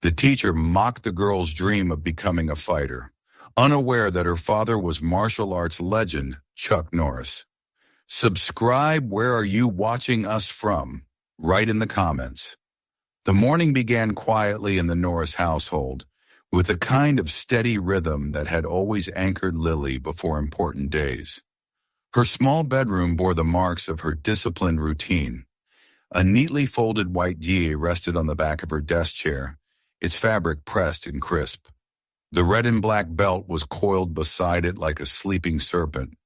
The teacher mocked the girl's dream of becoming a fighter, unaware that her father was martial arts legend Chuck Norris. Subscribe. Where are you watching us from? Write in the comments. The morning began quietly in the Norris household, with a kind of steady rhythm that had always anchored Lily before important days. Her small bedroom bore the marks of her disciplined routine. A neatly folded white GA rested on the back of her desk chair, its fabric pressed and crisp. The red and black belt was coiled beside it like a sleeping serpent,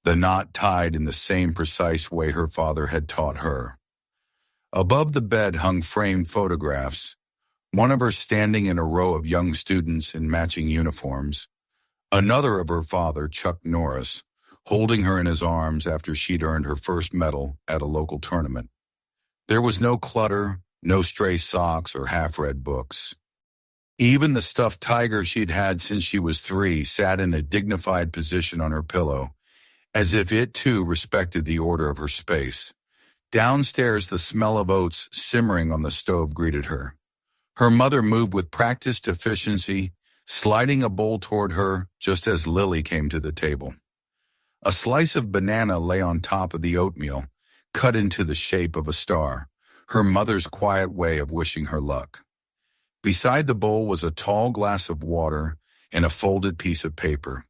the knot tied in the same precise way her father had taught her. Above the bed hung framed photographs, one of her standing in a row of young students in matching uniforms, another of her father, Chuck Norris, holding her in his arms after she'd earned her first medal at a local tournament. There was no clutter, no stray socks or half-read books. Even the stuffed tiger she'd had since she was 3 sat in a dignified position on her pillow, as if it too respected the order of her space. Downstairs, the smell of oats simmering on the stove greeted her. Her mother moved with practiced efficiency, sliding a bowl toward her just as Lily came to the table. A slice of banana lay on top of the oatmeal, cut into the shape of a star, her mother's quiet way of wishing her luck. Beside the bowl was a tall glass of water and a folded piece of paper.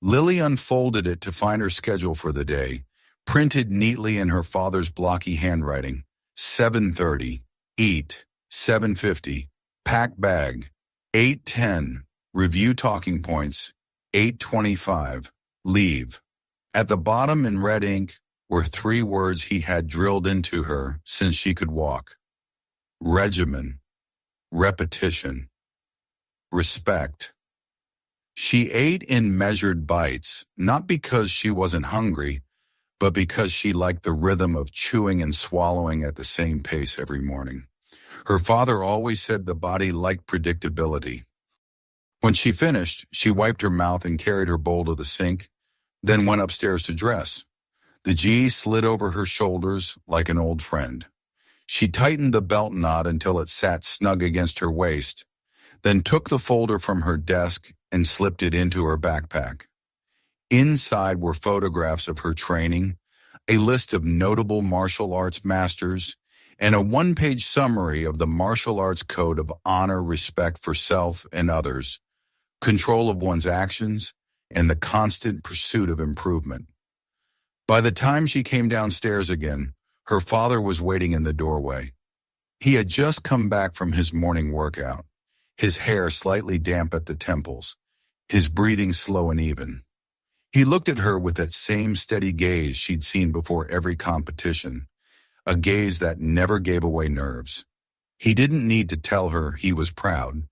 Lily unfolded it to find her schedule for the day, printed neatly in her father's blocky handwriting. 7:30, eat. 7:50, pack bag. 8:10, review talking points. 8:25, leave. At the bottom in red ink were 3 words he had drilled into her since she could walk. Regimen, repetition, respect. She ate in measured bites, not because she wasn't hungry, but because she liked the rhythm of chewing and swallowing at the same pace every morning. Her father always said the body liked predictability. When she finished, she wiped her mouth and carried her bowl to the sink, then went upstairs to dress. The G slid over her shoulders like an old friend. She tightened the belt knot until it sat snug against her waist, then took the folder from her desk and slipped it into her backpack. Inside were photographs of her training, a list of notable martial arts masters, and a 1-page summary of the martial arts code of honor, respect for self and others, control of one's actions, and the constant pursuit of improvement. By the time she came downstairs again, her father was waiting in the doorway. He had just come back from his morning workout, his hair slightly damp at the temples, his breathing slow and even. He looked at her with that same steady gaze she'd seen before every competition, a gaze that never gave away nerves. He didn't need to tell her he was proud.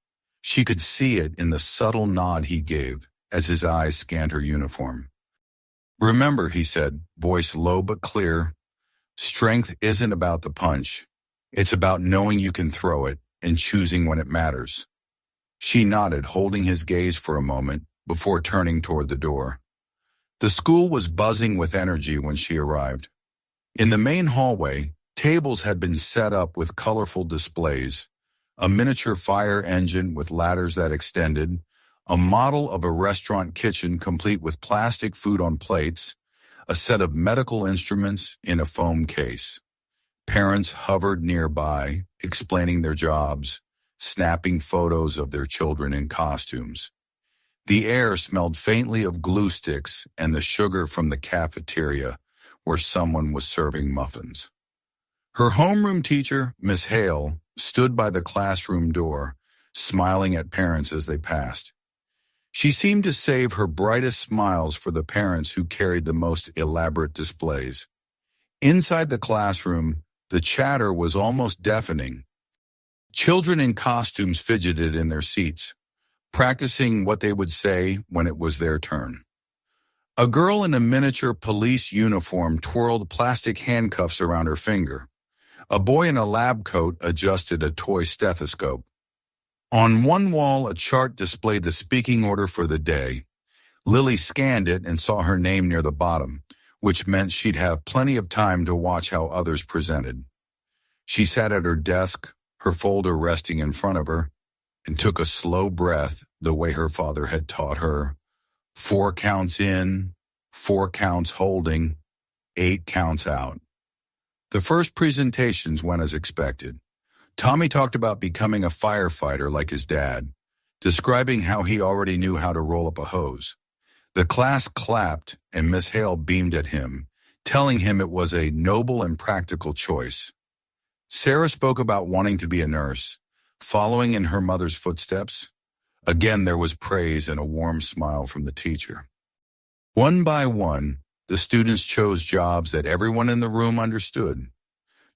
She could see it in the subtle nod he gave as his eyes scanned her uniform. Remember, he said, voice low but clear, strength isn't about the punch. It's about knowing you can throw it and choosing when it matters. She nodded, holding his gaze for a moment before turning toward the door. The school was buzzing with energy when she arrived. In the main hallway, tables had been set up with colorful displays, a miniature fire engine with ladders that extended, a model of a restaurant kitchen complete with plastic food on plates, a set of medical instruments in a foam case. Parents hovered nearby, explaining their jobs, snapping photos of their children in costumes. The air smelled faintly of glue sticks and the sugar from the cafeteria where someone was serving muffins. Her homeroom teacher, Miss Hale, stood by the classroom door, smiling at parents as they passed. She seemed to save her brightest smiles for the parents who carried the most elaborate displays. Inside the classroom, the chatter was almost deafening. Children in costumes fidgeted in their seats, practicing what they would say when it was their turn. A girl in a miniature police uniform twirled plastic handcuffs around her finger. A boy in a lab coat adjusted a toy stethoscope. On one wall, a chart displayed the speaking order for the day. Lily scanned it and saw her name near the bottom, which meant she'd have plenty of time to watch how others presented. She sat at her desk, her folder resting in front of her, and took a slow breath the way her father had taught her. 4 counts in, 4 counts holding, 8 counts out. The first presentations went as expected. Tommy talked about becoming a firefighter like his dad, describing how he already knew how to roll up a hose. The class clapped and Miss Hale beamed at him, telling him it was a noble and practical choice. Sarah spoke about wanting to be a nurse, following in her mother's footsteps. Again, there was praise and a warm smile from the teacher. One by one, the students chose jobs that everyone in the room understood,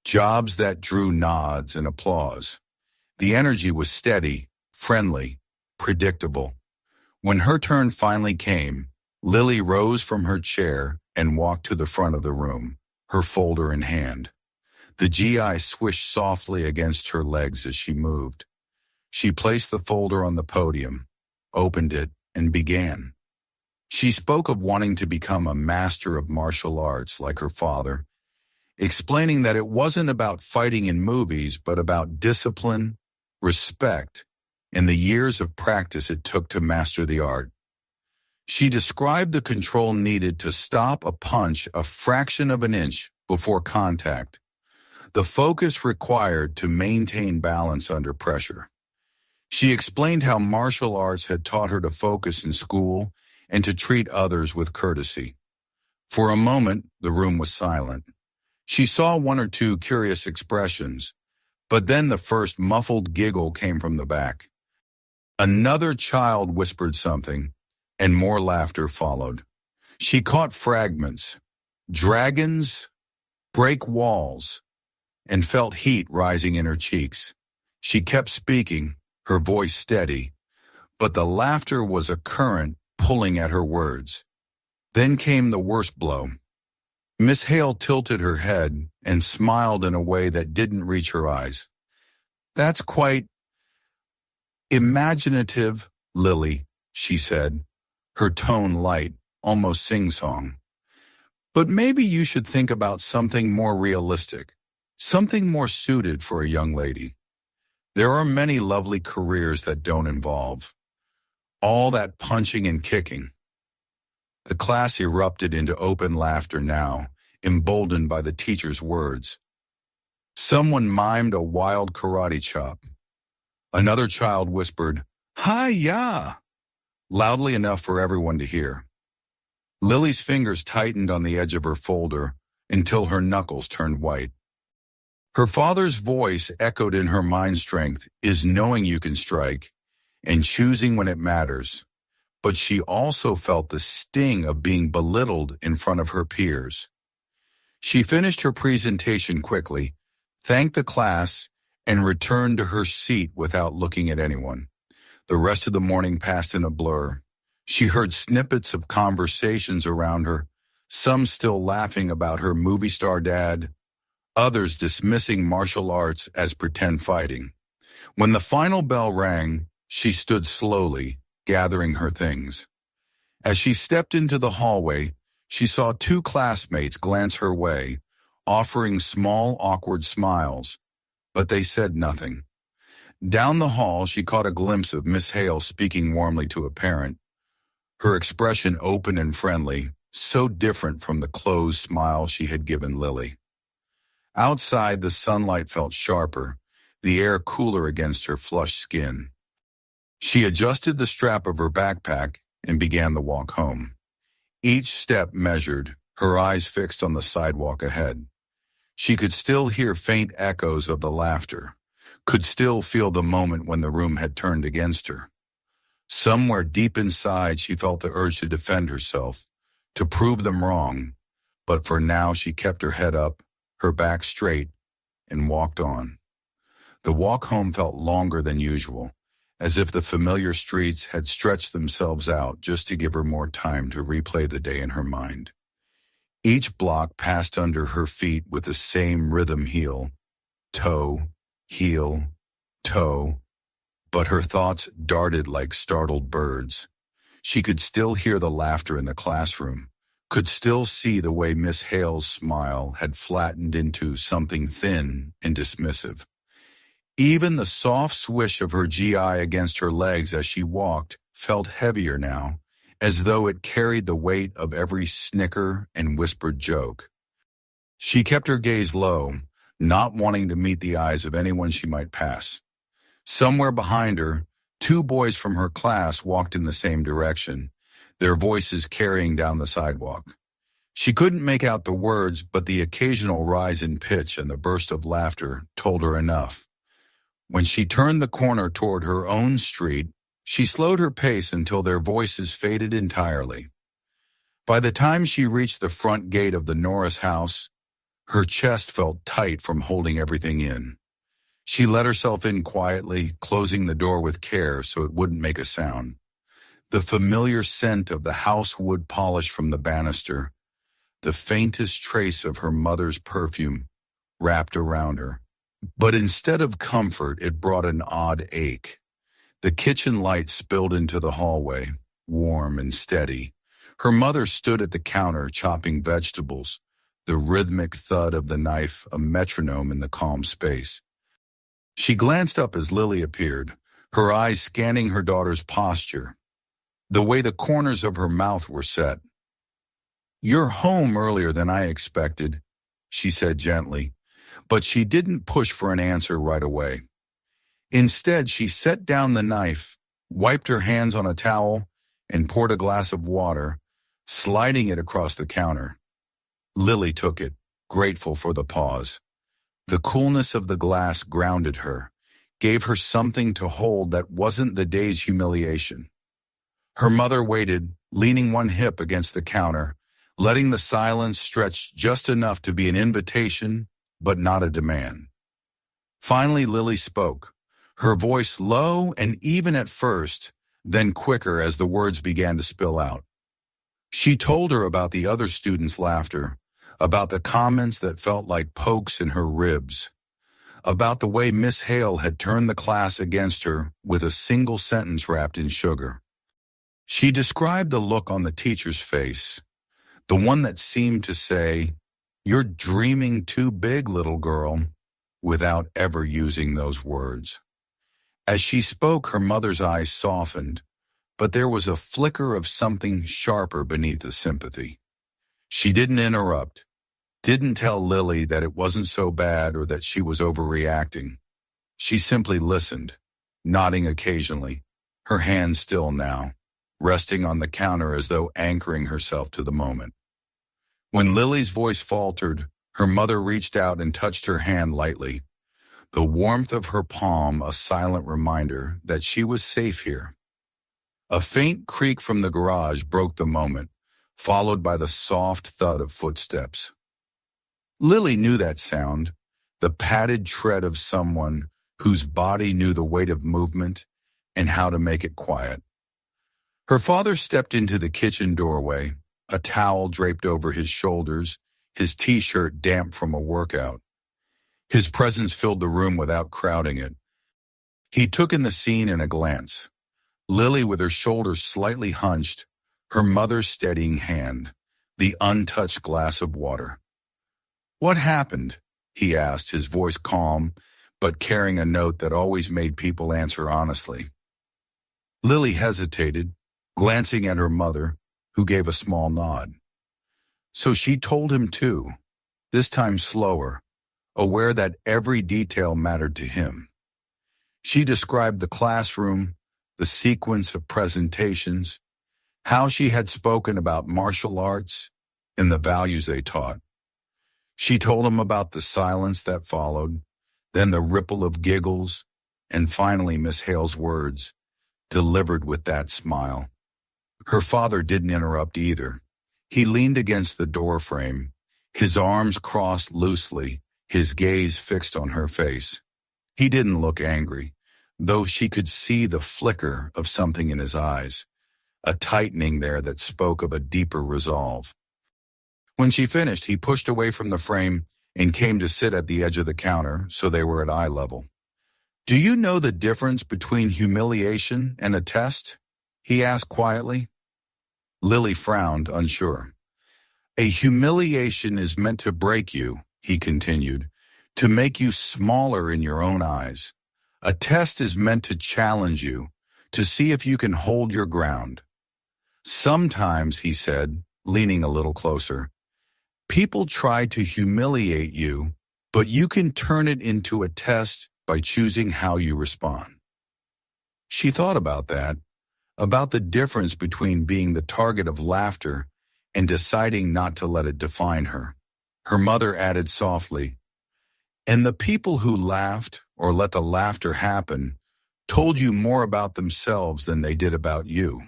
jobs that drew nods and applause. The energy was steady, friendly, predictable. When her turn finally came, Lily rose from her chair and walked to the front of the room, her folder in hand. The GI swished softly against her legs as she moved. She placed the folder on the podium, opened it, and began. She spoke of wanting to become a master of martial arts like her father, explaining that it wasn't about fighting in movies, but about discipline, respect, and the years of practice it took to master the art. She described the control needed to stop a punch a fraction of an inch before contact, the focus required to maintain balance under pressure. She explained how martial arts had taught her to focus in school and to treat others with courtesy. For a moment, the room was silent. She saw 1 or 2 curious expressions, but then the first muffled giggle came from the back. Another child whispered something, and more laughter followed. She caught fragments, dragons, break walls, and felt heat rising in her cheeks. She kept speaking, her voice steady, but the laughter was a current pulling at her words. Then came the worst blow. Miss Hale tilted her head and smiled in a way that didn't reach her eyes. "That's quite imaginative, Lily," she said, her tone light, almost sing-song. "But maybe you should think about something more realistic, something more suited for a young lady. There are many lovely careers that don't involve all that punching and kicking." The class erupted into open laughter now, emboldened by the teacher's words. Someone mimed a wild karate chop. Another child whispered, "Hi-ya!" loudly enough for everyone to hear. Lily's fingers tightened on the edge of her folder until her knuckles turned white. Her father's voice echoed in her mind. Strength is knowing you can strike and choosing when it matters. But she also felt the sting of being belittled in front of her peers. She finished her presentation quickly, thanked the class, and returned to her seat without looking at anyone. The rest of the morning passed in a blur. She heard snippets of conversations around her, some still laughing about her movie star dad, others dismissing martial arts as pretend fighting. When the final bell rang, she stood slowly, gathering her things. As she stepped into the hallway, she saw 2 classmates glance her way, offering small, awkward smiles, but they said nothing. Down the hall, she caught a glimpse of Miss Hale speaking warmly to a parent, her expression open and friendly, so different from the closed smile she had given Lily. Outside, the sunlight felt sharper, the air cooler against her flushed skin. She adjusted the strap of her backpack and began the walk home. Each step measured, her eyes fixed on the sidewalk ahead. She could still hear faint echoes of the laughter, could still feel the moment when the room had turned against her. Somewhere deep inside, she felt the urge to defend herself, to prove them wrong, but for now she kept her head up, her back straight, and walked on. The walk home felt longer than usual, as if the familiar streets had stretched themselves out just to give her more time to replay the day in her mind. Each block passed under her feet with the same rhythm: heel, toe, heel, toe, but her thoughts darted like startled birds. She could still hear the laughter in the classroom, could still see the way Miss Hale's smile had flattened into something thin and dismissive. Even the soft swish of her GI against her legs as she walked felt heavier now, as though it carried the weight of every snicker and whispered joke. She kept her gaze low, not wanting to meet the eyes of anyone she might pass. Somewhere behind her, two boys from her class walked in the same direction, their voices carrying down the sidewalk. She couldn't make out the words, but the occasional rise in pitch and the burst of laughter told her enough. When she turned the corner toward her own street, she slowed her pace until their voices faded entirely. By the time she reached the front gate of the Norris house, her chest felt tight from holding everything in. She let herself in quietly, closing the door with care so it wouldn't make a sound. The familiar scent of the house wood polish from the banister, the faintest trace of her mother's perfume, wrapped around her. But instead of comfort, it brought an odd ache. The kitchen light spilled into the hallway, warm and steady. Her mother stood at the counter chopping vegetables, the rhythmic thud of the knife a metronome in the calm space. She glanced up as Lily appeared, her eyes scanning her daughter's posture, the way the corners of her mouth were set. "You're home earlier than I expected," she said gently, but she didn't push for an answer right away. Instead, she set down the knife, wiped her hands on a towel, and poured a glass of water, sliding it across the counter. Lily took it, grateful for the pause. The coolness of the glass grounded her, gave her something to hold that wasn't the day's humiliation. Her mother waited, leaning one hip against the counter, letting the silence stretch just enough to be an invitation, but not a demand. Finally, Lily spoke, her voice low and even at first, then quicker as the words began to spill out. She told her about the other students' laughter, about the comments that felt like pokes in her ribs, about the way Miss Hale had turned the class against her with a single sentence wrapped in sugar. She described the look on the teacher's face, the one that seemed to say, "You're dreaming too big, little girl," without ever using those words. As she spoke, her mother's eyes softened, but there was a flicker of something sharper beneath the sympathy. She didn't interrupt, didn't tell Lily that it wasn't so bad or that she was overreacting. She simply listened, nodding occasionally, her hands still now, resting on the counter as though anchoring herself to the moment. When Lily's voice faltered, her mother reached out and touched her hand lightly, the warmth of her palm a silent reminder that she was safe here. A faint creak from the garage broke the moment, followed by the soft thud of footsteps. Lily knew that sound, the padded tread of someone whose body knew the weight of movement and how to make it quiet. Her father stepped into the kitchen doorway, a towel draped over his shoulders, his t-shirt damp from a workout. His presence filled the room without crowding it. He took in the scene in a glance. Lily with her shoulders slightly hunched, her mother's steadying hand, the untouched glass of water. "What happened?" he asked, his voice calm, but carrying a note that always made people answer honestly. Lily hesitated, glancing at her mother, who gave a small nod. So she told him too, this time slower, aware that every detail mattered to him. She described the classroom, the sequence of presentations, how she had spoken about martial arts and the values they taught. She told him about the silence that followed, then the ripple of giggles, and finally Miss Hale's words, delivered with that smile. Her father didn't interrupt either. He leaned against the doorframe, his arms crossed loosely, his gaze fixed on her face. He didn't look angry, though she could see the flicker of something in his eyes, a tightening there that spoke of a deeper resolve. When she finished, he pushed away from the frame and came to sit at the edge of the counter so they were at eye level. "Do you know the difference between humiliation and a test?" he asked quietly. Lily frowned, unsure. "A humiliation is meant to break you," he continued, "to make you smaller in your own eyes. A test is meant to challenge you, to see if you can hold your ground. Sometimes, he said, leaning a little closer, people try to humiliate you, but you can turn it into a test by choosing how you respond. She thought about that, about the difference between being the target of laughter and deciding not to let it define her. Her mother added softly, "And the people who laughed or let the laughter happen told you more about themselves than they did about you."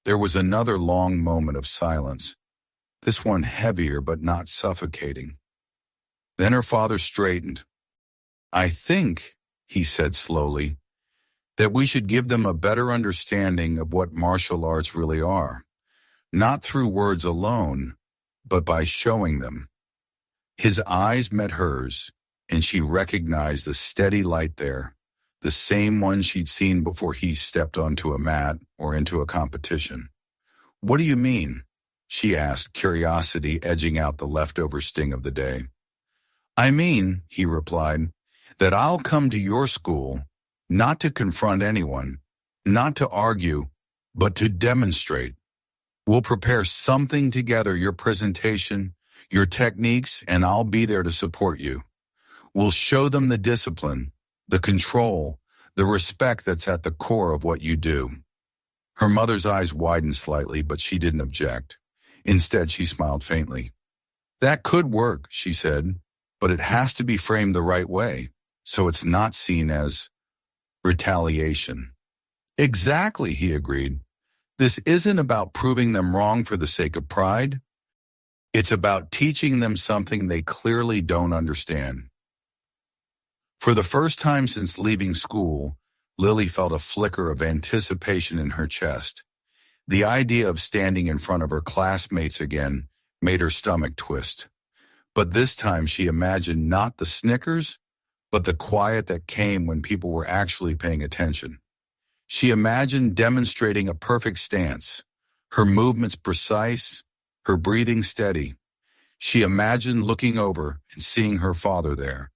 There was another long moment of silence, this one heavier but not suffocating. Then her father straightened. "I think," he said slowly, "that we should give them a better understanding of what martial arts really are, not through words alone, but by showing them." His eyes met hers, and she recognized the steady light there, the same one she'd seen before he stepped onto a mat or into a competition. "What do you mean?" she asked, curiosity edging out the leftover sting of the day. "I mean," he replied, "that I'll come to your school, not to confront anyone, not to argue, but to demonstrate. We'll prepare something together, your presentation, your techniques, and I'll be there to support you. We'll show them the discipline, the control, the respect that's at the core of what you do." Her mother's eyes widened slightly, but she didn't object. Instead, she smiled faintly. "That could work," she said, "but it has to be framed the right way, so it's not seen as retaliation." "Exactly," he agreed. "This isn't about proving them wrong for the sake of pride. It's about teaching them something they clearly don't understand." For the first time since leaving school, Lily felt a flicker of anticipation in her chest. The idea of standing in front of her classmates again made her stomach twist. But this time she imagined not the snickers, but the quiet that came when people were actually paying attention. She imagined demonstrating a perfect stance, her movements precise, her breathing steady. She imagined looking over and seeing her father there,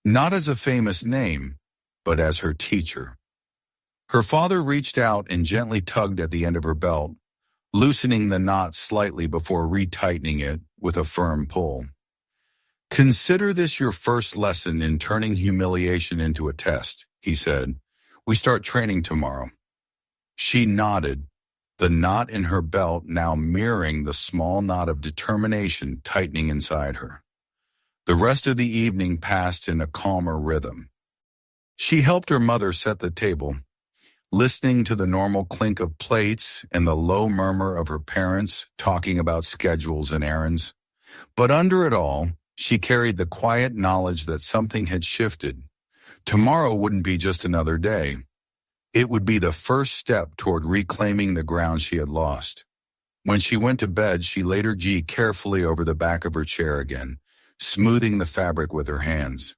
not as a famous name, but as her teacher. Her father reached out and gently tugged at the end of her belt, loosening the knot slightly before retightening it with a firm pull. "Consider this your first lesson in turning humiliation into a test," he said. "We start training tomorrow." She nodded, the knot in her belt now mirroring the small knot of determination tightening inside her. The rest of the evening passed in a calmer rhythm. She helped her mother set the table, listening to the normal clink of plates and the low murmur of her parents talking about schedules and errands. But under it all, she carried the quiet knowledge that something had shifted. Tomorrow wouldn't be just another day. It would be the first step toward reclaiming the ground she had lost. When she went to bed, she laid her gi carefully over the back of her chair again, smoothing the fabric with her hands.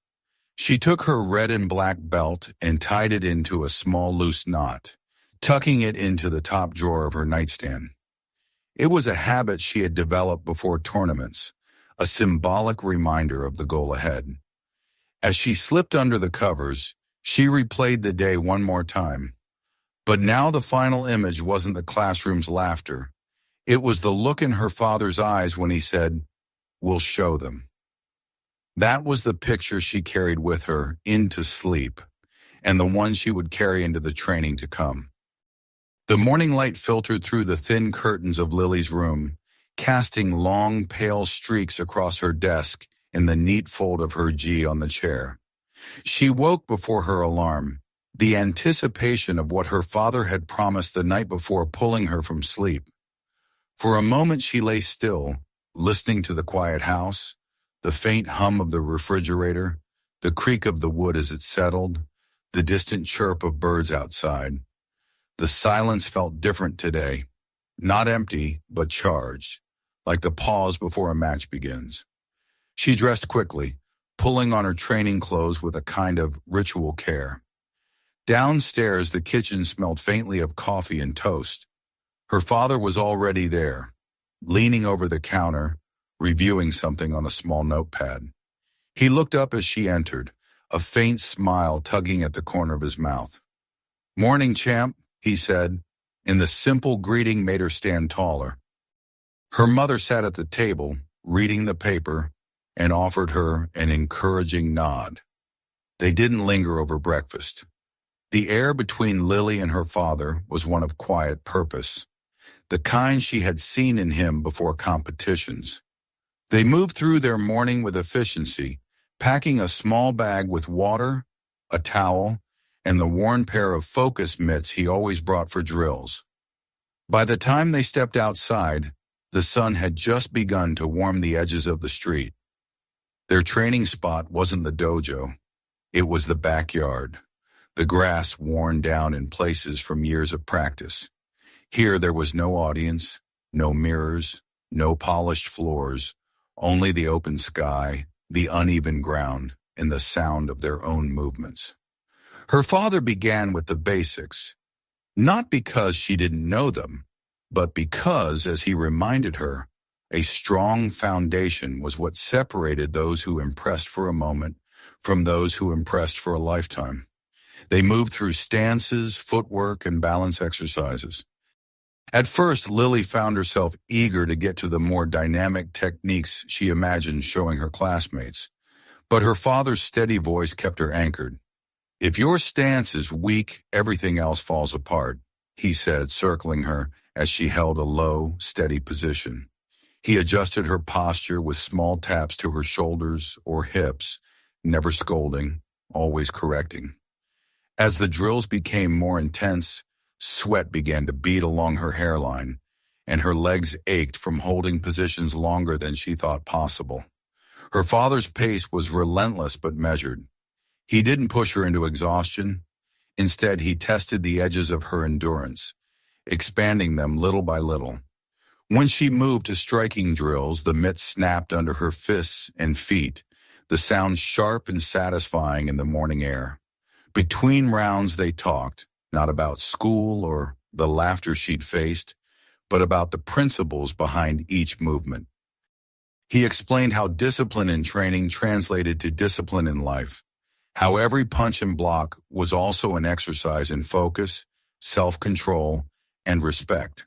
She took her red and black belt and tied it into a small loose knot, tucking it into the top drawer of her nightstand. It was a habit she had developed before tournaments, a symbolic reminder of the goal ahead. As she slipped under the covers, she replayed the day one more time. But now the final image wasn't the classroom's laughter. It was the look in her father's eyes when he said, "We'll show them." That was the picture she carried with her into sleep, and the one she would carry into the training to come. The morning light filtered through the thin curtains of Lily's room, casting long, pale streaks across her desk in the neat fold of her gi on the chair. She woke before her alarm, the anticipation of what her father had promised the night before pulling her from sleep. For a moment she lay still, listening to the quiet house, the faint hum of the refrigerator, the creak of the wood as it settled, the distant chirp of birds outside. The silence felt different today, not empty, but charged, like the pause before a match begins. She dressed quickly, pulling on her training clothes with a kind of ritual care. Downstairs, the kitchen smelled faintly of coffee and toast. Her father was already there, leaning over the counter, reviewing something on a small notepad. He looked up as she entered, a faint smile tugging at the corner of his mouth. "Morning, champ," he said, and the simple greeting made her stand taller. Her mother sat at the table, reading the paper, and offered her an encouraging nod. They didn't linger over breakfast. The air between Lily and her father was one of quiet purpose, the kind she had seen in him before competitions. They moved through their morning with efficiency, packing a small bag with water, a towel, and the worn pair of focus mitts he always brought for drills. By the time they stepped outside, the sun had just begun to warm the edges of the street. Their training spot wasn't the dojo. It was the backyard, the grass worn down in places from years of practice. Here there was no audience, no mirrors, no polished floors, only the open sky, the uneven ground, and the sound of their own movements. Her father began with the basics, not because she didn't know them, but because, as he reminded her, a strong foundation was what separated those who impressed for a moment from those who impressed for a lifetime. They moved through stances, footwork, and balance exercises. At first, Lily found herself eager to get to the more dynamic techniques she imagined showing her classmates, but her father's steady voice kept her anchored. "If your stance is weak, everything else falls apart," he said, circling her as she held a low, steady position. He adjusted her posture with small taps to her shoulders or hips, never scolding, always correcting. As the drills became more intense, sweat began to bead along her hairline, and her legs ached from holding positions longer than she thought possible. Her father's pace was relentless but measured. He didn't push her into exhaustion. Instead, he tested the edges of her endurance, expanding them little by little. When she moved to striking drills, the mitts snapped under her fists and feet, the sound sharp and satisfying in the morning air. Between rounds they talked, not about school or the laughter she'd faced, but about the principles behind each movement. He explained how discipline in training translated to discipline in life, how every punch and block was also an exercise in focus, self-control, and respect.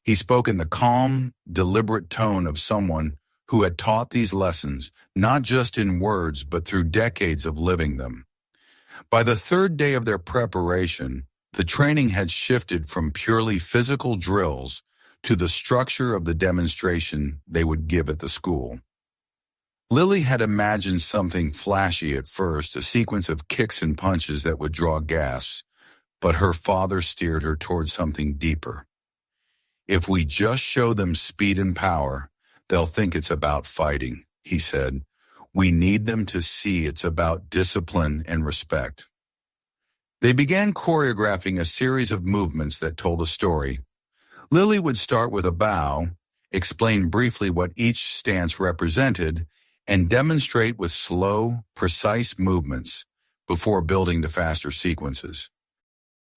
He spoke in the calm, deliberate tone of someone who had taught these lessons, not just in words, but through decades of living them. By the third day of their preparation, the training had shifted from purely physical drills to the structure of the demonstration they would give at the school. Lily had imagined something flashy at first, a sequence of kicks and punches that would draw gasps, but her father steered her towards something deeper. "If we just show them speed and power, they'll think it's about fighting," he said. "We need them to see it's about discipline and respect." They began choreographing a series of movements that told a story. Lily would start with a bow, explain briefly what each stance represented, and demonstrate with slow, precise movements before building to faster sequences.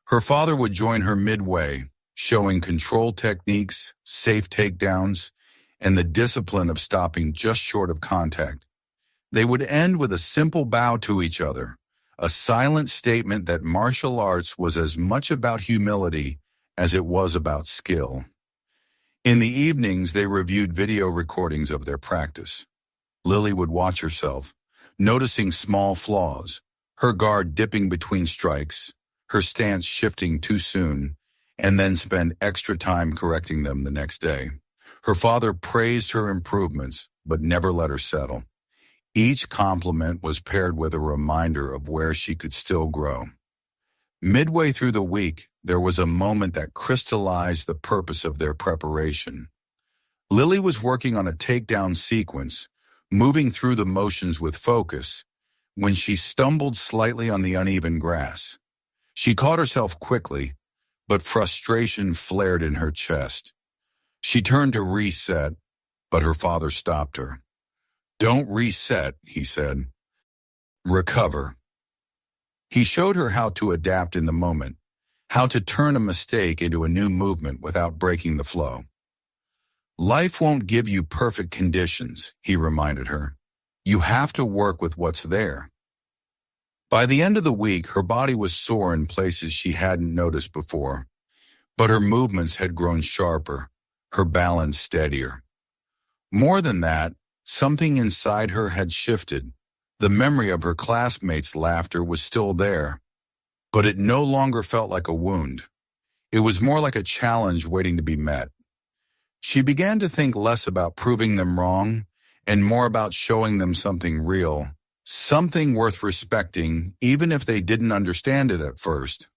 Her father would join her midway, showing control techniques, safe takedowns, and the discipline of stopping just short of contact. They would end with a simple bow to each other, a silent statement that martial arts was as much about humility as it was about skill. In the evenings, they reviewed video recordings of their practice. Lily would watch herself, noticing small flaws, her guard dipping between strikes, her stance shifting too soon, and then spend extra time correcting them the next day. Her father praised her improvements, but never let her settle. Each compliment was paired with a reminder of where she could still grow. Midway through the week, there was a moment that crystallized the purpose of their preparation. Lily was working on a takedown sequence, moving through the motions with focus, when she stumbled slightly on the uneven grass. She caught herself quickly, but frustration flared in her chest. She turned to reset, but her father stopped her. "Don't reset," he said. "Recover." He showed her how to adapt in the moment, how to turn a mistake into a new movement without breaking the flow. "Life won't give you perfect conditions," he reminded her. "You have to work with what's there." By the end of the week, her body was sore in places she hadn't noticed before, but her movements had grown sharper, her balance steadier. More than that, something inside her had shifted. The memory of her classmates' laughter was still there, but it no longer felt like a wound. It was more like a challenge waiting to be met. She began to think less about proving them wrong and more about showing them something real, something worth respecting, even if they didn't understand it at first.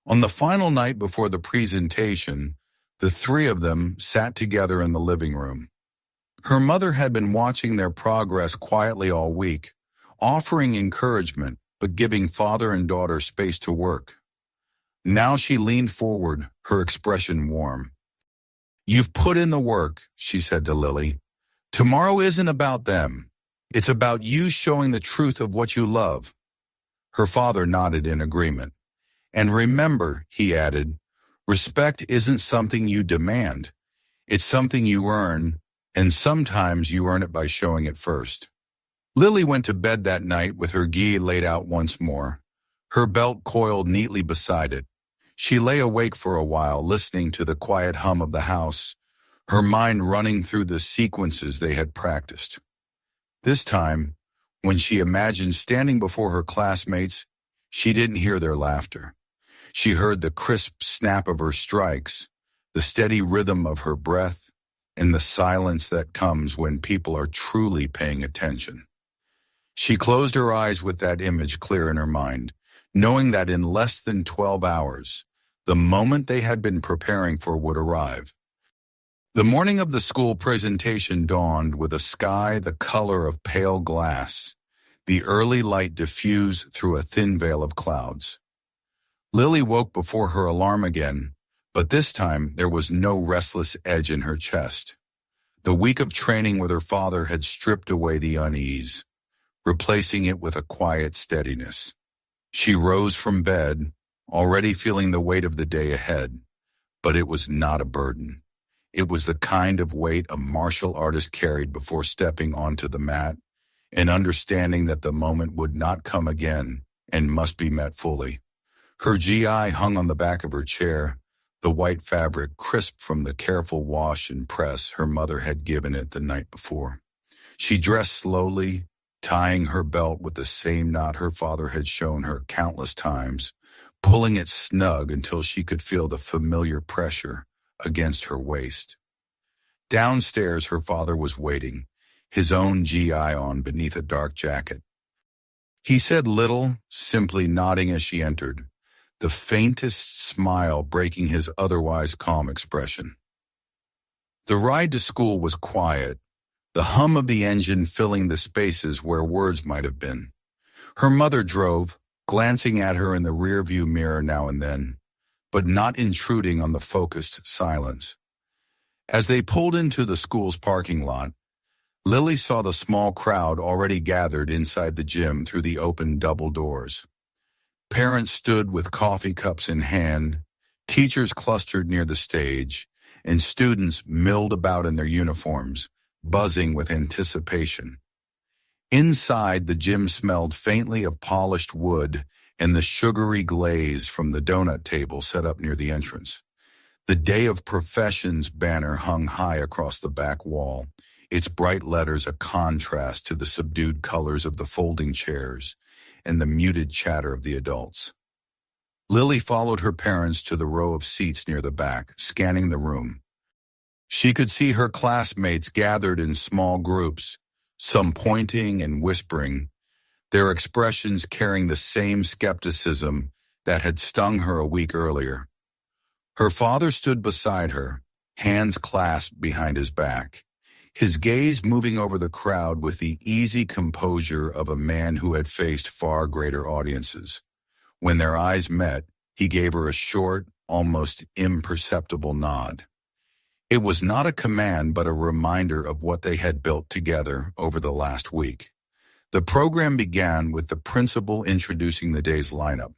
On the final night before the presentation, the three of them sat together in the living room. Her mother had been watching their progress quietly all week, offering encouragement, but giving father and daughter space to work. Now she leaned forward, her expression warm. "You've put in the work," she said to Lily. "Tomorrow isn't about them. It's about you showing the truth of what you love." Her father nodded in agreement. "And remember," he added, "respect isn't something you demand. It's something you earn, and sometimes you earn it by showing it first." Lily went to bed that night with her gi laid out once more, her belt coiled neatly beside it. She lay awake for a while, listening to the quiet hum of the house, her mind running through the sequences they had practiced. This time, when she imagined standing before her classmates, she didn't hear their laughter. She heard the crisp snap of her strikes, the steady rhythm of her breath, and the silence that comes when people are truly paying attention. She closed her eyes with that image clear in her mind, knowing that in less than 12 hours, the moment they had been preparing for would arrive. The morning of the school presentation dawned with a sky the color of pale glass, the early light diffused through a thin veil of clouds. Lily woke before her alarm again, but this time there was no restless edge in her chest. The week of training with her father had stripped away the unease, replacing it with a quiet steadiness. She rose from bed, already feeling the weight of the day ahead, but it was not a burden. It was the kind of weight a martial artist carried before stepping onto the mat, and understanding that the moment would not come again and must be met fully. Her GI hung on the back of her chair, the white fabric crisp from the careful wash and press her mother had given it the night before. She dressed slowly, tying her belt with the same knot her father had shown her countless times, pulling it snug until she could feel the familiar pressure against her waist. Downstairs, her father was waiting, his own GI on beneath a dark jacket. He said little, simply nodding as she entered, the faintest smile breaking his otherwise calm expression. The ride to school was quiet, the hum of the engine filling the spaces where words might have been. Her mother drove, glancing at her in the rearview mirror now and then, but not intruding on the focused silence. As they pulled into the school's parking lot, Lily saw the small crowd already gathered inside the gym through the open double doors. Parents stood with coffee cups in hand, teachers clustered near the stage, and students milled about in their uniforms, buzzing with anticipation. Inside, the gym smelled faintly of polished wood and the sugary glaze from the donut table set up near the entrance. The Day of Professions banner hung high across the back wall, its bright letters a contrast to the subdued colors of the folding chairs and the muted chatter of the adults. Lily followed her parents to the row of seats near the back, scanning the room. She could see her classmates gathered in small groups, some pointing and whispering, their expressions carrying the same skepticism that had stung her a week earlier. Her father stood beside her, hands clasped behind his back, his gaze moving over the crowd with the easy composure of a man who had faced far greater audiences. When their eyes met, he gave her a short, almost imperceptible nod. It was not a command but a reminder of what they had built together over the last week. The program began with the principal introducing the day's lineup.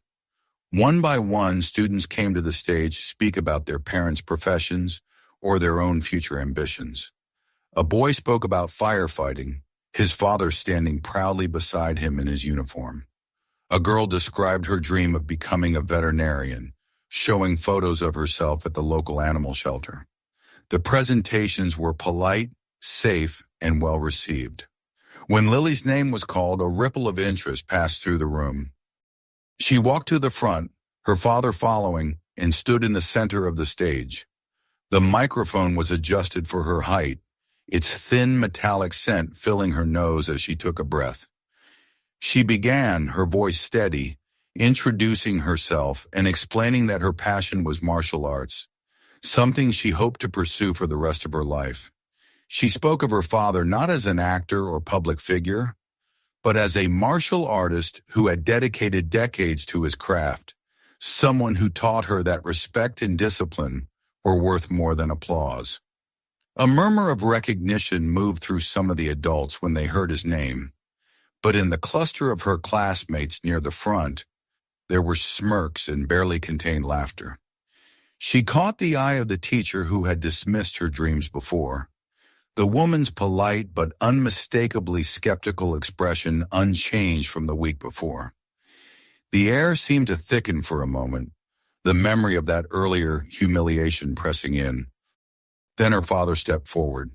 One by one, students came to the stage to speak about their parents' professions or their own future ambitions. A boy spoke about firefighting, his father standing proudly beside him in his uniform. A girl described her dream of becoming a veterinarian, showing photos of herself at the local animal shelter. The presentations were polite, safe, and well received. When Lily's name was called, a ripple of interest passed through the room. She walked to the front, her father following, and stood in the center of the stage. The microphone was adjusted for her height, its thin metallic scent filling her nose as she took a breath. She began, her voice steady, introducing herself and explaining that her passion was martial arts, something she hoped to pursue for the rest of her life. She spoke of her father not as an actor or public figure, but as a martial artist who had dedicated decades to his craft, someone who taught her that respect and discipline were worth more than applause. A murmur of recognition moved through some of the adults when they heard his name, but in the cluster of her classmates near the front, there were smirks and barely contained laughter. She caught the eye of the teacher who had dismissed her dreams before, the woman's polite but unmistakably skeptical expression unchanged from the week before. The air seemed to thicken for a moment, the memory of that earlier humiliation pressing in. Then her father stepped forward.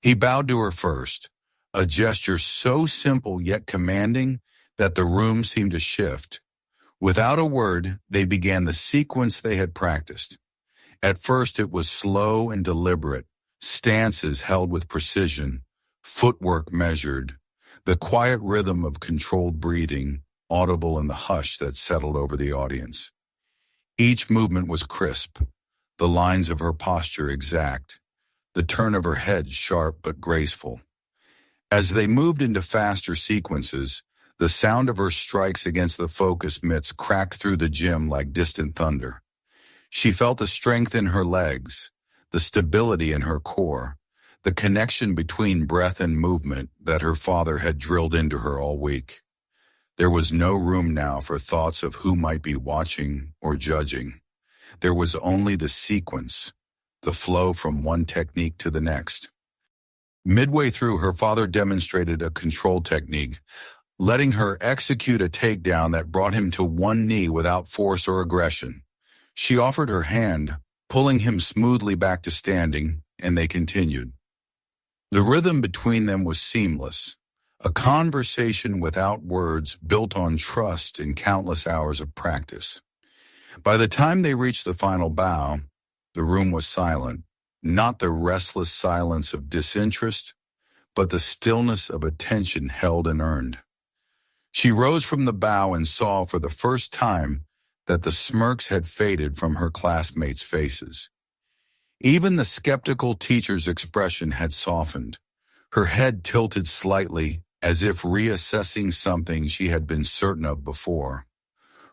He bowed to her first, a gesture so simple yet commanding that the room seemed to shift. Without a word, they began the sequence they had practiced. At first it was slow and deliberate, stances held with precision, footwork measured, the quiet rhythm of controlled breathing, audible in the hush that settled over the audience. Each movement was crisp, the lines of her posture exact, the turn of her head sharp but graceful. As they moved into faster sequences, the sound of her strikes against the focus mitts cracked through the gym like distant thunder. She felt the strength in her legs, the stability in her core, the connection between breath and movement that her father had drilled into her all week. There was no room now for thoughts of who might be watching or judging. There was only the sequence, the flow from one technique to the next. Midway through, her father demonstrated a control technique, letting her execute a takedown that brought him to one knee without force or aggression. She offered her hand, pulling him smoothly back to standing, and they continued. The rhythm between them was seamless, a conversation without words built on trust and countless hours of practice. By the time they reached the final bow, the room was silent, not the restless silence of disinterest, but the stillness of attention held and earned. She rose from the bow and saw for the first time that the smirks had faded from her classmates' faces. Even the skeptical teacher's expression had softened, her head tilted slightly as if reassessing something she had been certain of before.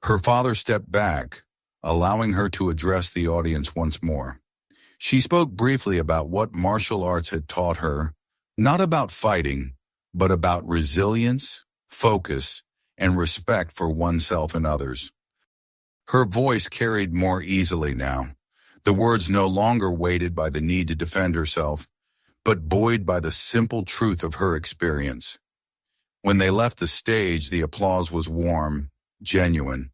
Her father stepped back, allowing her to address the audience once more. She spoke briefly about what martial arts had taught her, not about fighting, but about resilience, focus, and respect for oneself and others. Her voice carried more easily now, the words no longer weighted by the need to defend herself, but buoyed by the simple truth of her experience. When they left the stage, the applause was warm, genuine.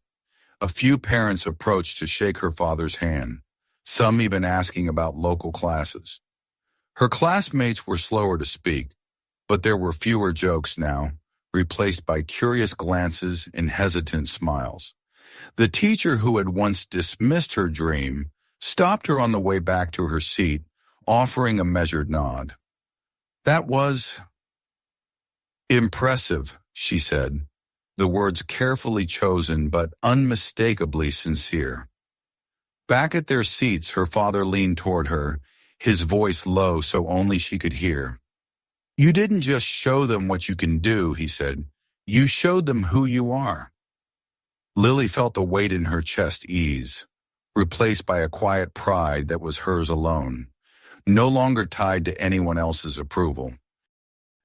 A few parents approached to shake her father's hand, some even asking about local classes. Her classmates were slower to speak, but there were fewer jokes now, replaced by curious glances and hesitant smiles. The teacher who had once dismissed her dream stopped her on the way back to her seat, offering a measured nod. "That was impressive," she said, the words carefully chosen but unmistakably sincere. Back at their seats, her father leaned toward her, his voice low so only she could hear. "You didn't just show them what you can do," he said. "You showed them who you are." Lily felt the weight in her chest ease, replaced by a quiet pride that was hers alone, no longer tied to anyone else's approval.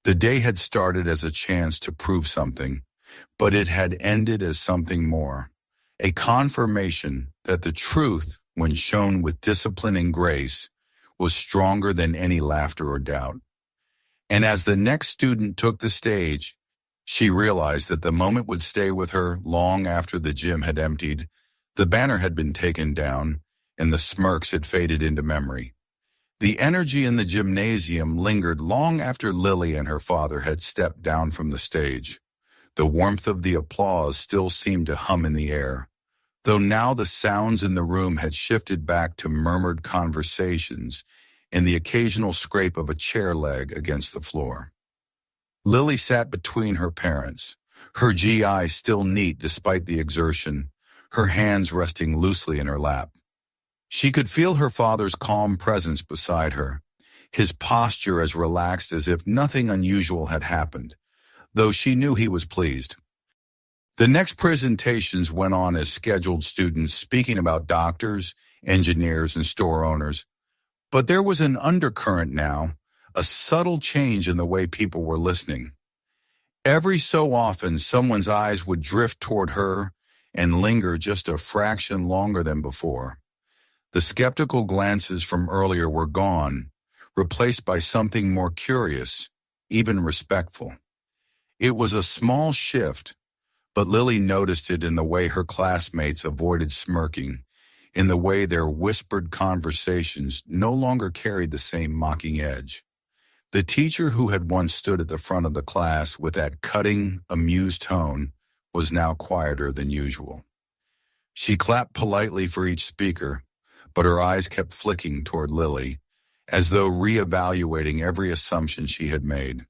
The day had started as a chance to prove something, but it had ended as something more, a confirmation that the truth, when shown with discipline and grace, was stronger than any laughter or doubt. And as the next student took the stage, She realized that the moment would stay with her long after the gym had emptied, the banner had been taken down, and the smirks had faded into memory. The energy in the gymnasium lingered long after Lily and her father had stepped down from the stage. The warmth of the applause still seemed to hum in the air, though now the sounds in the room had shifted back to murmured conversations and the occasional scrape of a chair leg against the floor. Lily sat between her parents, her GI still neat despite the exertion, her hands resting loosely in her lap. She could feel her father's calm presence beside her, his posture as relaxed as if nothing unusual had happened, though she knew he was pleased. The next presentations went on as scheduled, students speaking about doctors, engineers, and store owners. But there was an undercurrent now, a subtle change in the way people were listening. Every so often, someone's eyes would drift toward her and linger just a fraction longer than before. The skeptical glances from earlier were gone, replaced by something more curious, even respectful. It was a small shift, but Lily noticed it in the way her classmates avoided smirking, in the way their whispered conversations no longer carried the same mocking edge. The teacher who had once stood at the front of the class with that cutting, amused tone was now quieter than usual. She clapped politely for each speaker, but her eyes kept flicking toward Lily, as though reevaluating every assumption she had made.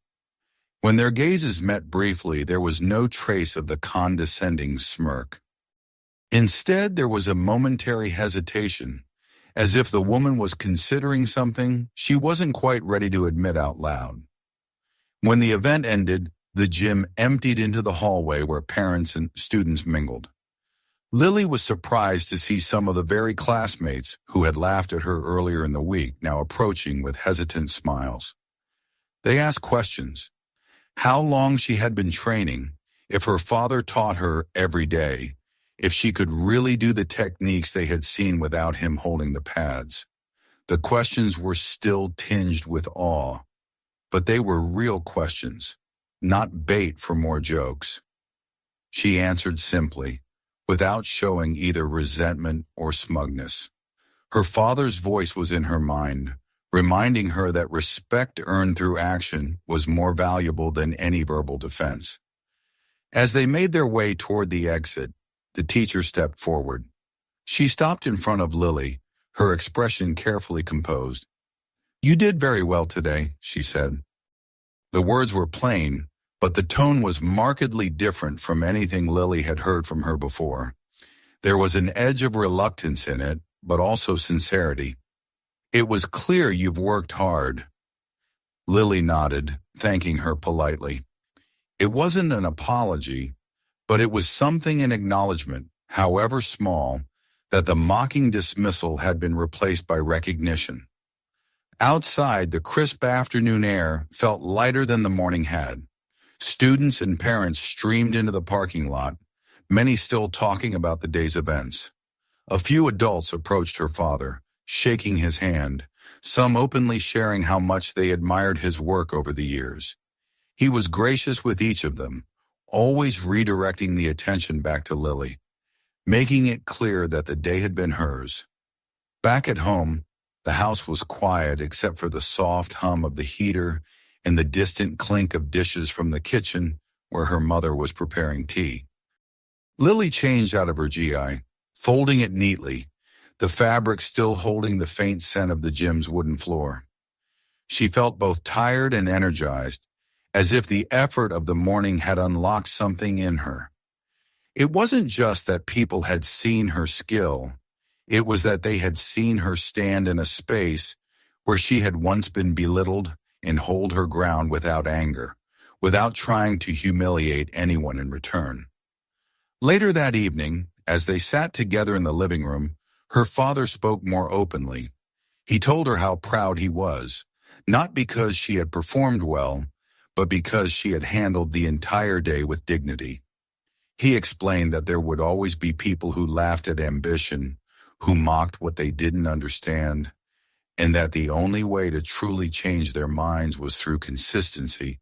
When their gazes met briefly, there was no trace of the condescending smirk. Instead, there was a momentary hesitation, as if the woman was considering something she wasn't quite ready to admit out loud. When the event ended, the gym emptied into the hallway where parents and students mingled. Lily was surprised to see some of the very classmates who had laughed at her earlier in the week now approaching with hesitant smiles. They asked questions: how long she had been training, if her father taught her every day, if she could really do the techniques they had seen without him holding the pads. The questions were still tinged with awe, but they were real questions, not bait for more jokes. She answered simply, without showing either resentment or smugness. Her father's voice was in her mind, reminding her that respect earned through action was more valuable than any verbal defense. As they made their way toward the exit, the teacher stepped forward. She stopped in front of Lily, her expression carefully composed. "You did very well today," she said. The words were plain, but the tone was markedly different from anything Lily had heard from her before. There was an edge of reluctance in it, but also sincerity. "It was clear you've worked hard." Lily nodded, thanking her politely. It wasn't an apology, but it was something in acknowledgement, however small, that the mocking dismissal had been replaced by recognition. Outside, the crisp afternoon air felt lighter than the morning had. Students and parents streamed into the parking lot, many still talking about the day's events. A few adults approached her father, shaking his hand, some openly sharing how much they admired his work over the years. He was gracious with each of them, always redirecting the attention back to Lily, making it clear that the day had been hers. Back at home, the house was quiet except for the soft hum of the heater and the distant clink of dishes from the kitchen where her mother was preparing tea. Lily changed out of her GI, folding it neatly, the fabric still holding the faint scent of the gym's wooden floor. She felt both tired and energized, as if the effort of the morning had unlocked something in her. It wasn't just that people had seen her skill, it was that they had seen her stand in a space where she had once been belittled and hold her ground without anger, without trying to humiliate anyone in return. Later that evening, as they sat together in the living room, her father spoke more openly. He told her how proud he was, not because she had performed well, but because she had handled the entire day with dignity. He explained that there would always be people who laughed at ambition, who mocked what they didn't understand, and that the only way to truly change their minds was through consistency,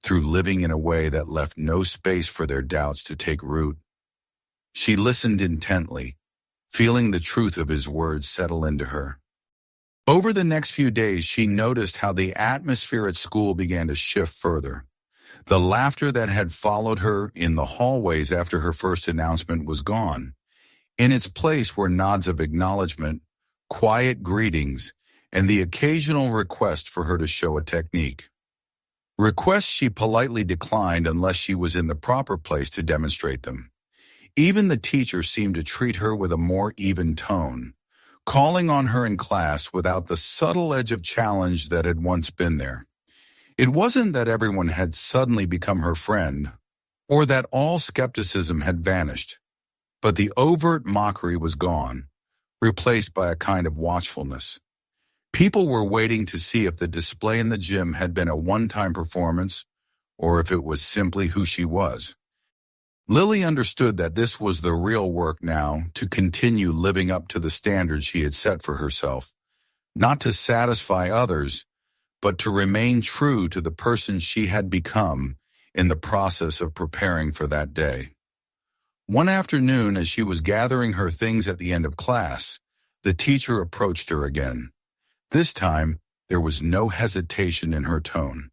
through living in a way that left no space for their doubts to take root. She listened intently, feeling the truth of his words settle into her. Over the next few days, she noticed how the atmosphere at school began to shift further. The laughter that had followed her in the hallways after her first announcement was gone. In its place were nods of acknowledgement, quiet greetings, and the occasional request for her to show a technique. Requests she politely declined unless she was in the proper place to demonstrate them. Even the teacher seemed to treat her with a more even tone, calling on her in class without the subtle edge of challenge that had once been there. It wasn't that everyone had suddenly become her friend, or that all skepticism had vanished, but the overt mockery was gone, replaced by a kind of watchfulness. People were waiting to see if the display in the gym had been a one-time performance, or if it was simply who she was. Lily understood that this was the real work now, to continue living up to the standards she had set for herself, not to satisfy others, but to remain true to the person she had become in the process of preparing for that day. One afternoon, as she was gathering her things at the end of class, the teacher approached her again. This time, there was no hesitation in her tone.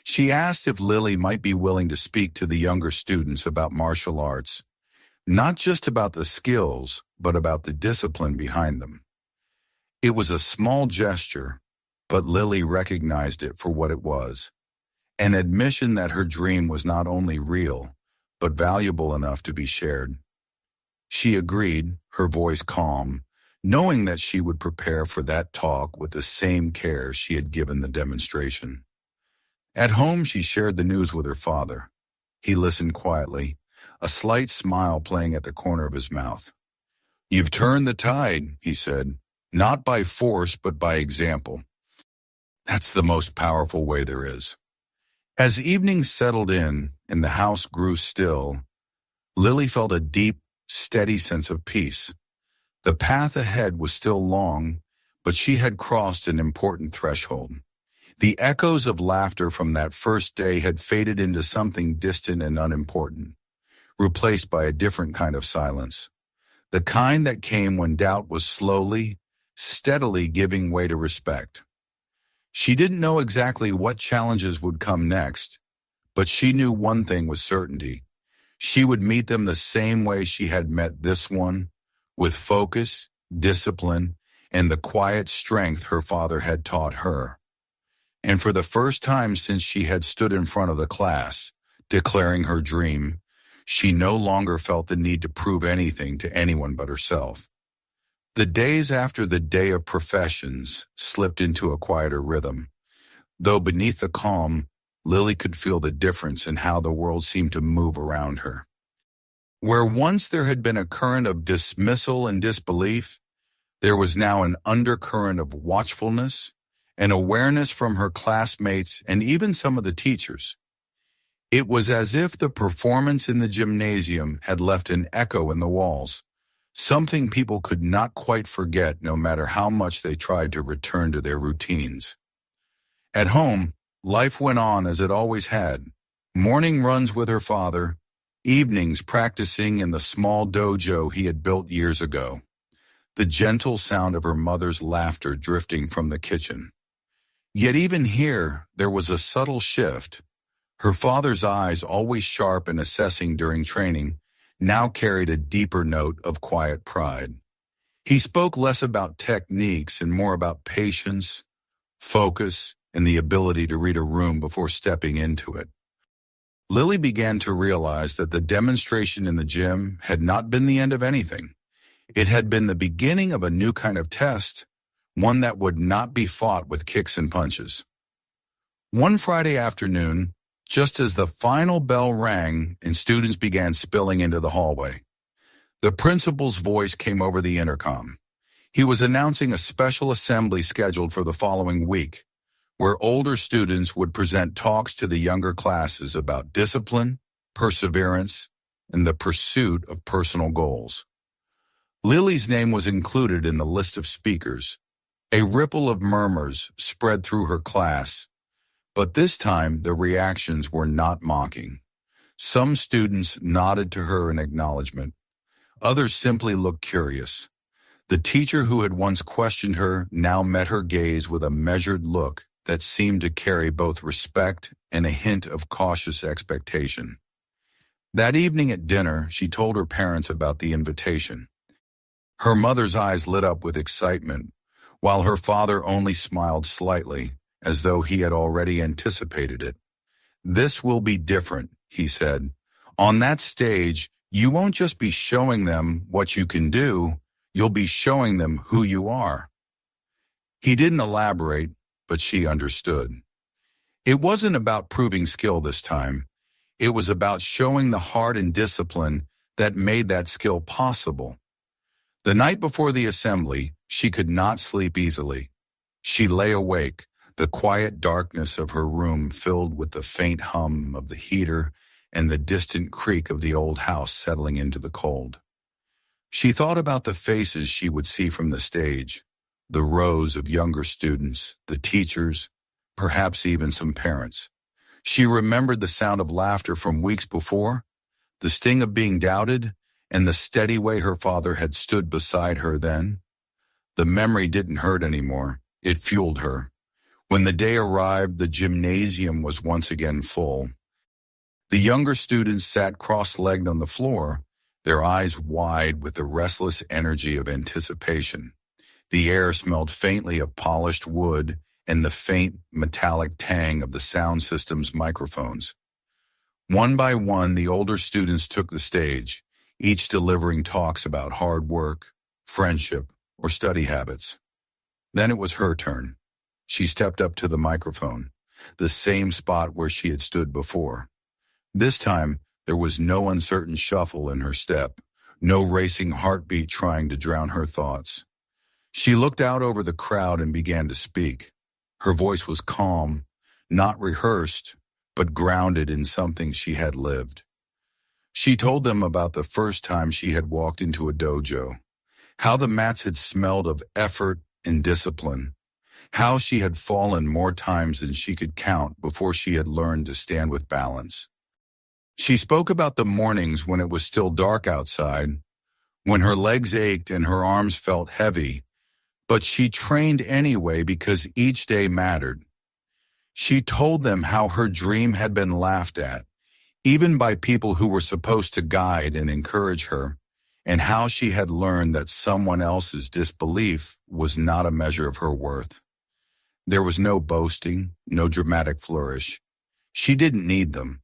She asked if Lily might be willing to speak to the younger students about martial arts, not just about the skills, but about the discipline behind them. It was a small gesture, but Lily recognized it for what it was, an admission that her dream was not only real, but valuable enough to be shared. She agreed, her voice calm, knowing that she would prepare for that talk with the same care she had given the demonstration. At home, she shared the news with her father. He listened quietly, a slight smile playing at the corner of his mouth. "You've turned the tide," he said, "not by force, but by example. That's the most powerful way there is." As evening settled in and the house grew still, Lily felt a deep, steady sense of peace. The path ahead was still long, but she had crossed an important threshold. The echoes of laughter from that first day had faded into something distant and unimportant, replaced by a different kind of silence. The kind that came when doubt was slowly, steadily giving way to respect. She didn't know exactly what challenges would come next, but she knew one thing with certainty. She would meet them the same way she had met this one, with focus, discipline, and the quiet strength her father had taught her. And for the first time since she had stood in front of the class, declaring her dream, she no longer felt the need to prove anything to anyone but herself. The days after the day of professions slipped into a quieter rhythm. Though beneath the calm, Lily could feel the difference in how the world seemed to move around her. Where once there had been a current of dismissal and disbelief, there was now an undercurrent of watchfulness and awareness from her classmates and even some of the teachers. It was as if the performance in the gymnasium had left an echo in the walls, something people could not quite forget no matter how much they tried to return to their routines. At home, life went on as it always had. Morning runs with her father, evenings practicing in the small dojo he had built years ago, the gentle sound of her mother's laughter drifting from the kitchen. Yet even here, there was a subtle shift. Her father's eyes, always sharp and assessing during training, now carried a deeper note of quiet pride. He spoke less about techniques and more about patience, focus, and the ability to read a room before stepping into it. Lily began to realize that the demonstration in the gym had not been the end of anything. It had been the beginning of a new kind of test, one that would not be fought with kicks and punches. One Friday afternoon, just as the final bell rang and students began spilling into the hallway, the principal's voice came over the intercom. He was announcing a special assembly scheduled for the following week, where older students would present talks to the younger classes about discipline, perseverance, and the pursuit of personal goals. Lily's name was included in the list of speakers. A ripple of murmurs spread through her class, But this time, the reactions were not mocking. Some students nodded to her in acknowledgement. Others simply looked curious. The teacher who had once questioned her now met her gaze with a measured look that seemed to carry both respect and a hint of cautious expectation. That evening at dinner, she told her parents about the invitation. Her mother's eyes lit up with excitement, while her father only smiled slightly, as though he had already anticipated it. "This will be different," he said. "On that stage, you won't just be showing them what you can do, you'll be showing them who you are." He didn't elaborate, but she understood. It wasn't about proving skill this time. It was about showing the heart and discipline that made that skill possible. The night before the assembly, she could not sleep easily. She lay awake, the quiet darkness of her room filled with the faint hum of the heater and the distant creak of the old house settling into the cold. She thought about the faces she would see from the stage, the rows of younger students, the teachers, perhaps even some parents. She remembered the sound of laughter from weeks before, the sting of being doubted, and the steady way her father had stood beside her then. The memory didn't hurt anymore. It fueled her. When the day arrived, the gymnasium was once again full. The younger students sat cross-legged on the floor, their eyes wide with the restless energy of anticipation. The air smelled faintly of polished wood and the faint metallic tang of the sound system's microphones. One by one, the older students took the stage, each delivering talks about hard work, friendship, or study habits. Then it was her turn. She stepped up to the microphone, the same spot where she had stood before. This time, there was no uncertain shuffle in her step, no racing heartbeat trying to drown her thoughts. She looked out over the crowd and began to speak. Her voice was calm, not rehearsed, but grounded in something she had lived. She told them about the first time she had walked into a dojo, how the mats had smelled of effort and discipline, how she had fallen more times than she could count before she had learned to stand with balance. She spoke about the mornings when it was still dark outside, when her legs ached and her arms felt heavy, but she trained anyway because each day mattered. She told them how her dream had been laughed at, even by people who were supposed to guide and encourage her, and how she had learned that someone else's disbelief was not a measure of her worth. There was no boasting, no dramatic flourish. She didn't need them.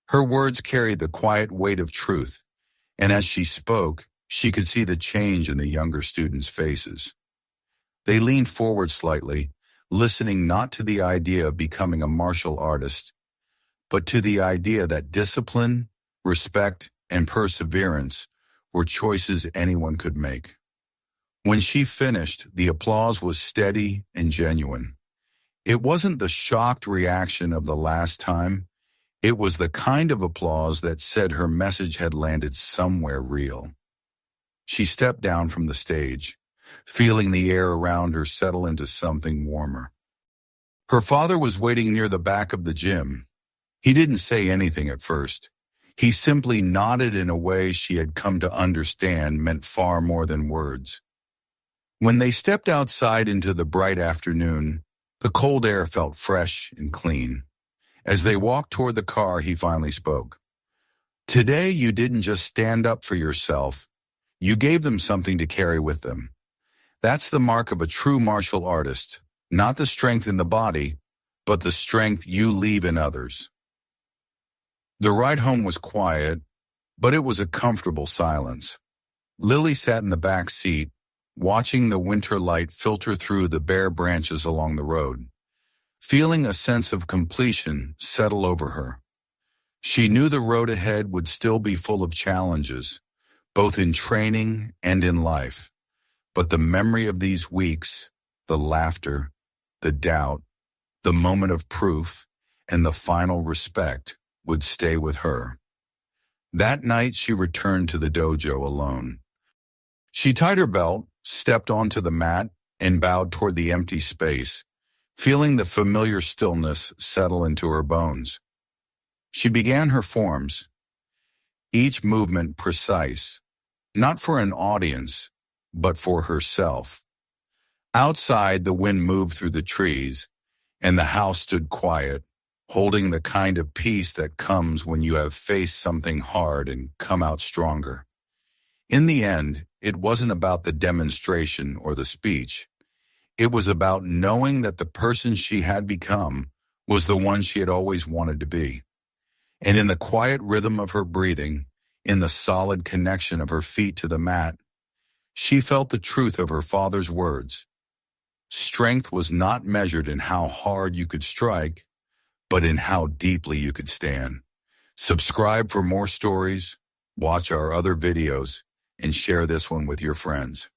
Her words carried the quiet weight of truth, and as she spoke, she could see the change in the younger students' faces. They leaned forward slightly, listening not to the idea of becoming a martial artist, but to the idea that discipline, respect, and perseverance were choices anyone could make. When she finished, the applause was steady and genuine. It wasn't the shocked reaction of the last time. It was the kind of applause that said her message had landed somewhere real. She stepped down from the stage, feeling the air around her settle into something warmer. Her father was waiting near the back of the gym. He didn't say anything at first. He simply nodded in a way she had come to understand meant far more than words. When they stepped outside into the bright afternoon, the cold air felt fresh and clean. As they walked toward the car, he finally spoke. "Today you didn't just stand up for yourself. You gave them something to carry with them. That's the mark of a true martial artist, not the strength in the body, but the strength you leave in others." The ride home was quiet, but it was a comfortable silence. Lily sat in the back seat, watching the winter light filter through the bare branches along the road, feeling a sense of completion settle over her. She knew the road ahead would still be full of challenges, both in training and in life, but the memory of these weeks, the laughter, the doubt, the moment of proof, and the final respect would stay with her. That night she returned to the dojo alone. She tied her belt, stepped onto the mat, and bowed toward the empty space, feeling the familiar stillness settle into her bones. She began her forms, each movement precise, not for an audience, but for herself. Outside, the wind moved through the trees, and the house stood quiet, holding the kind of peace that comes when you have faced something hard and come out stronger. In the end, it wasn't about the demonstration or the speech. It was about knowing that the person she had become was the one she had always wanted to be. And in the quiet rhythm of her breathing, in the solid connection of her feet to the mat, she felt the truth of her father's words. Strength was not measured in how hard you could strike, but in how deeply you could stand. Subscribe for more stories, watch our other videos, and share this one with your friends.